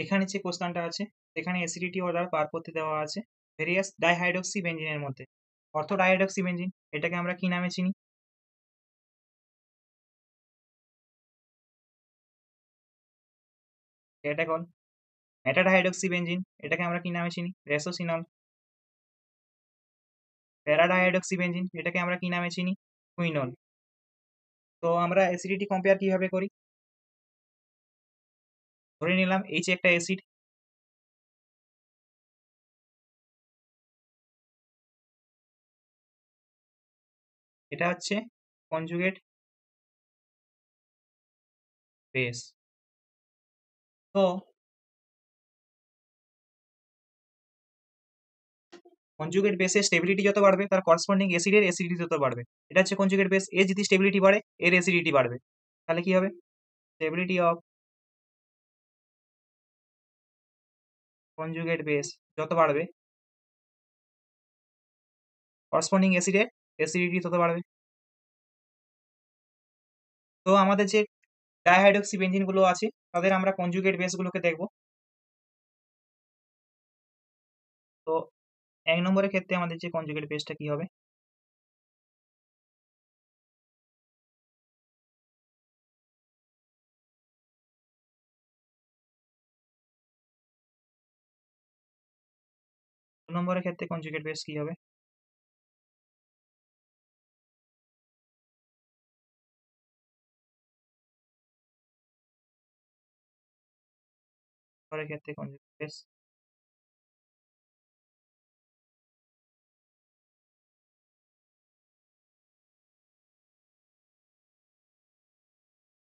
এখানে যে কোশ্চেনটা আছে সেখানে অ্যাসিডিটি অর্ডার বার করতে দেওয়া আছে ভেরিয়াস ডাইহাইড্রক্সি বেঞ্জিনের মধ্যে। অর্থো ডাইহাইড্রক্সি বেঞ্জিন এটাকে আমরা কি নামে চিনি? ক্যাটাকল। মেটা ডাইহাইড্রক্সি বেঞ্জিন এটাকে আমরা কি নামে চিনি? রেসোসিনল। প্যারা ডাইহাইড্রক্সি বেঞ্জিন এটাকে আমরা কি নামে চিনি? কুইনল। তো আমরা অ্যাসিডিটি কম্পেয়ার কিভাবে করি? ধরে নিলাম এইচ একটা অ্যাসিড, এটা হচ্ছে কনজুগেট বেস। তো কনজুগেট বেসের স্টেবিলিটি যত বাড়বে তার করসপন্ডিং অ্যাসিডের অ্যাসিডিটি তত বাড়বে। এটা হচ্ছে কনজুগেট বেস, এর যদি স্টেবিলিটি বাড়ে এর অ্যাসিডিটি বাড়বে। তাহলে কি হবে? স্টেবিলিটি অফ কনজুগেট বেস যত বাড়বে করসপন্ডিং অ্যাসিডের অ্যাসিডিটি তত বাড়বে। তো আমাদের যে ডাইহাইড্রক্সি বেঞ্জিন গুলো আছে তাদের আমরা কনজুগেট বেস গুলোকে দেখবো। তো 1 নম্বরের ক্ষেত্রে আমাদের যে কনজুগেট বেসটা কি হবে? দু নম্বরের ক্ষেত্রে কনজুগেট বেস কি হবে? নম্বরের ক্ষেত্রে কনজুগেট বেস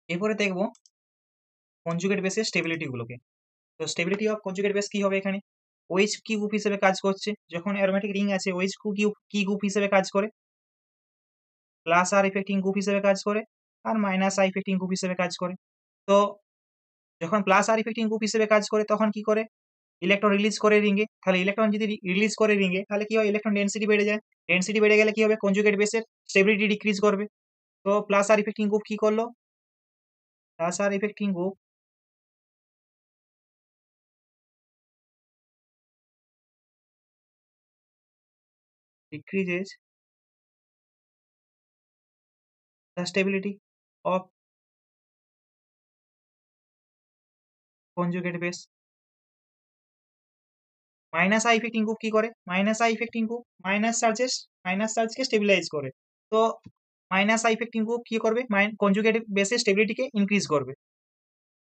এরপরে দেখবো কনজুগেট বেসের স্টেবিলিটি গুলোকে। তো স্টেবিলিটি অফ কনজুগেট বেস কি হবে এখানে? ওএইচ কি গ্রুপ হিসেবে কাজ করছে? যখন অ্যারোমেটিক রিং আছে ওএইচ কি গ্রুপ হিসেবে কাজ করে? প্লাস আর ইফেক্টিং গ্রুপ হিসেবে কাজ করে আর মাইনাস আর ইফেক্টিং গ্রুপ হিসেবে কাজ করে। তো যখন প্লাস আর ইফেক্টিং গ্রুপ হিসেবে কাজ করে তখন কি করে? ইলেকট্রন রিলিজ করে রিঙ্গে। তাহলে ইলেকট্রন যদি রিলিজ করে রিঙ্গে তাহলে কি হয়? ইলেকট্রন ডেনসিটি বেড়ে যায়। ডেনসিটি বেড়ে গেলে কি হবে? কনজুগেট বেসের স্টেবিলিটি ডিক্রিজ করবে। তো প্লাস আর ইফেক্টিং গ্রুপ কি করলো? Plus R effecting group decreases the stability of conjugate base। Minus I effecting group কি করে? Minus I effecting group minus চার্জকে স্টেবিলাইজ করে। তো মাইনাস আই ইফেক্টিং গ্রুপ কি করবে? কনজুগেট বেসের স্টেবিলিটিকে ইনক্রিজ করবে।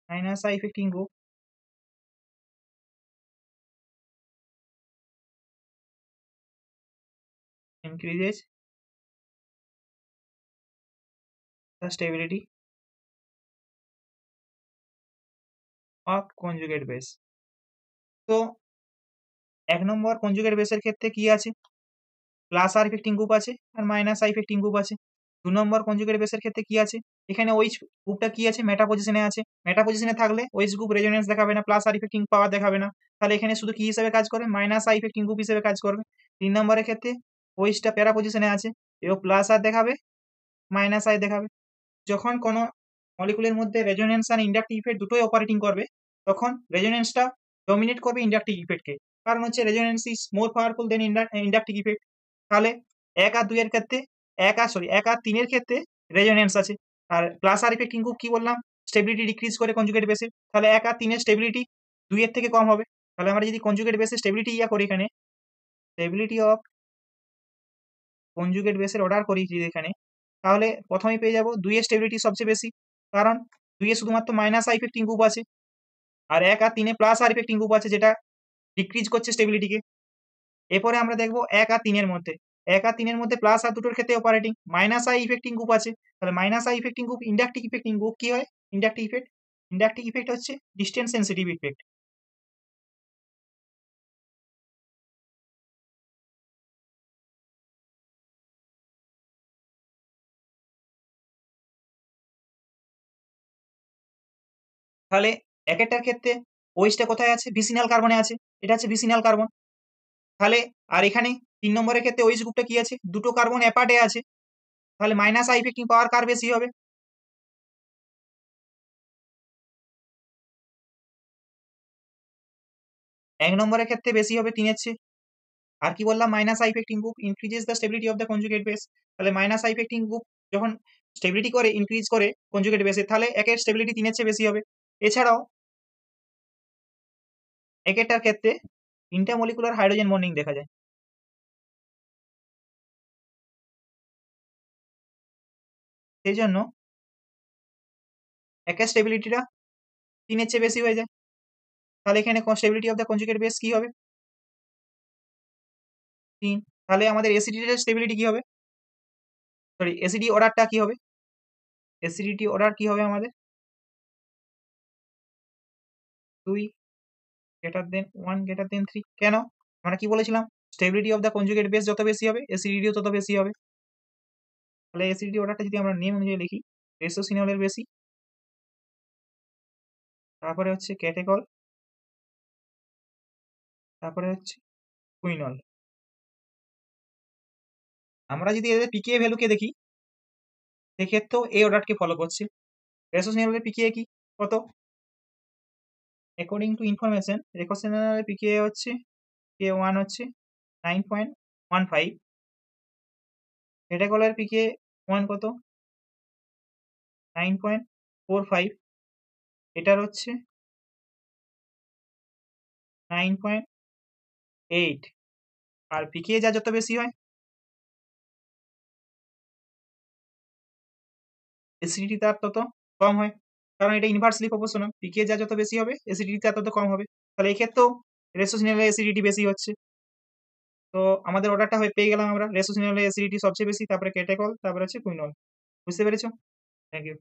Minus I effecting group increases the stability of conjugate base। তো 1 নম্বর কনজুগেট বেসের ক্ষেত্রে কি আছে? প্লাস আর ইফেক্টিং গ্রুপ আছে আর মাইনাস আই ইফেক্টিং গ্রুপ আছে। 2 নম্বর কনজুগেট বেসের ক্ষেত্রে কি আছে? এখানে ওইচ গ্রুপটা কি আছে? মেটা পজিশনে আছে। মেটা পজিশনে থাকলে ওইচ গ্রুপ রেজোনেন্স দেখাবে না, প্লাস আর ইফেক্টিং পাওয়ার দেখাবে না। তাহলে এখানে শুধু কি হিসেবে কাজ করে? মাইনাস আই ইফেক্টিং গ্রুপ হিসেবে কাজ করবে। 3 নম্বরের ক্ষেত্রে ওইচটা প্যারা পজিশনে আছে, এও প্লাস আর দেখাবে, মাইনাস আই দেখাবে। যখন কোনো মলিকুলের মধ্যে রেজোনেন্স আর ইন্ডাকটিভ ইফেক্ট দুটোই অপারেটিং করবে তখন রেজোনেন্সটা ডমিনেট করবে ইন্ডাকটিভ ইফেক্টকে। কারণ হচ্ছে resonance is more powerful than inductive effect. তাহলে 1 আর 2 এর ক্ষেত্রে 1 আর 3 এর ক্ষেত্রে রেজোনেন্স আছে। আর প্লাস আর ইফেক্টিং গ্রুপ কি বললাম? স্টেবিলিটি ডিক্রিজ করে কনজুগেট বেসে। তাহলে 1 আর 3 এর স্টেবিলিটি 2 এর থেকে কম হবে। তাহলে আমরা যদি কনজুগেট বেসে স্টেবিলিটি করি এখানে, স্টেবিলিটি অফ কনজুগেট বেসের অর্ডার করি যদি এখানে, তাহলে প্রথমেই পেয়ে যাব 2 এর স্টেবিলিটি সবচেয়ে বেশি। কারণ 2 এ শুধুমাত্র মাইনাস আই ইফেক্টিং গ্রুপ আছে আর 1 আর 3 এ প্লাস আর ইফেক্টিং গ্রুপ আছে যেটা ডিক্রিজ করছে স্টেবিলিটিকে। এরপরে আমরা দেখব 1 আর 3 এর মধ্যে। 1 আর 3 এর মধ্যে প্লাস আর দুটোর ক্ষেত্রে operating minus I effecting group আছে। তাহলে minus I effecting group inductive effecting group কি হয়? Inductive effect. ইন্ডাকটিভ ইফেক্ট হচ্ছে ডিসটেন্স সেনসিটিভ ইফেক্ট। তাহলে একেকটার ক্ষেত্রে ওইচটা কোথায় আছে? ভিসিনাল কার্বনে আছে। এটা হচ্ছে ভিসিনাল কার্বন। তাহলে আর এখানে 3 নম্বরের ক্ষেত্রে ওইচ গ্রুপটা কি আছে? দুটো কার্বন অ্যাপার্টে আছে। তাহলে মাইনাস আই ইফেক্টিং পাওয়ার কার বেশি হবে? এক নম্বরের ক্ষেত্রে বেশি হবে 3 এর চেয়ে। আর কি বললাম, minus I effecting group increases the stability of the conjugate base. তাহলে মাইনাস আই ইফেক্টিং গ্রুপ যখন স্টেবিলিটি করে ইনক্রিজ করে কনজুগেট বেসে, তাহলে একের স্টেবিলিটি 3 এর চেয়ে বেশি হবে। এছাড়াও একেরটার ক্ষেত্রে ইন্টারমলিকুলার হাইড্রোজেন বন্ডিং দেখা যায়। সেই জন্য একের স্টেবিলিটিটা 3 এর চেয়ে বেশি হয়ে যায়। তাহলে এখানে stability of the conjugate base কি হবে? 3। তাহলে আমাদের এসিডির স্টেবিলিটি কি হবে? সরি, এসিডি অর্ডারটা কি হবে? এসিডিটি অর্ডার কি হবে আমাদের? 2 গ্রেটার দেন 1 গ্রেটার দেন 3। কেন? আমরা কি বলেছিলাম? Stability of the conjugate base যত বেশি হবে এসিডিটিও তত বেশি হবে। তাহলে এসিডিটি অর্ডারটা যদি আমরা নেম অনুযায়ী লিখি, রেসোসিনলের বেশি, তারপরে হচ্ছে ক্যাটেকল, তারপরে হচ্ছে কুইনল। আমরা যদি এদের পিকে ভ্যালুকে দেখি, সেক্ষেত্রেও এই অর্ডারকে ফলো করছে। রেসোসিনলের পিকে কি কত? অ্যাকর্ডিং টু ইনফরমেশন, রেসোসিনলের পিকে হচ্ছে K1 হচ্ছে 9.15, ক্যাটেকলের পিকে 1 কত? 9.45, এটার হচ্ছে 9.8। আর পিকে যা যত বেশি হয় এসিডিটি তার তত কম হয়, কারণ এটা ইনভার্সলি প্রপোর্শনাল। পিকে যা যত বেশি হবে এসিডিটি তার তত কম হবে। তাহলে এক্ষেত্রেও রেসোসিনলের এসিডিটি বেশি হচ্ছে। তো আমাদের অর্ডারটা হয়ে পেয়ে গেলাম আমরা, রেসোসিনলের এসিডিটি সবচেয়ে বেশি, তারপরে ক্যাটেকল, তারপরে হচ্ছে কুইনল। বুঝতে পেরেছো? Thank you.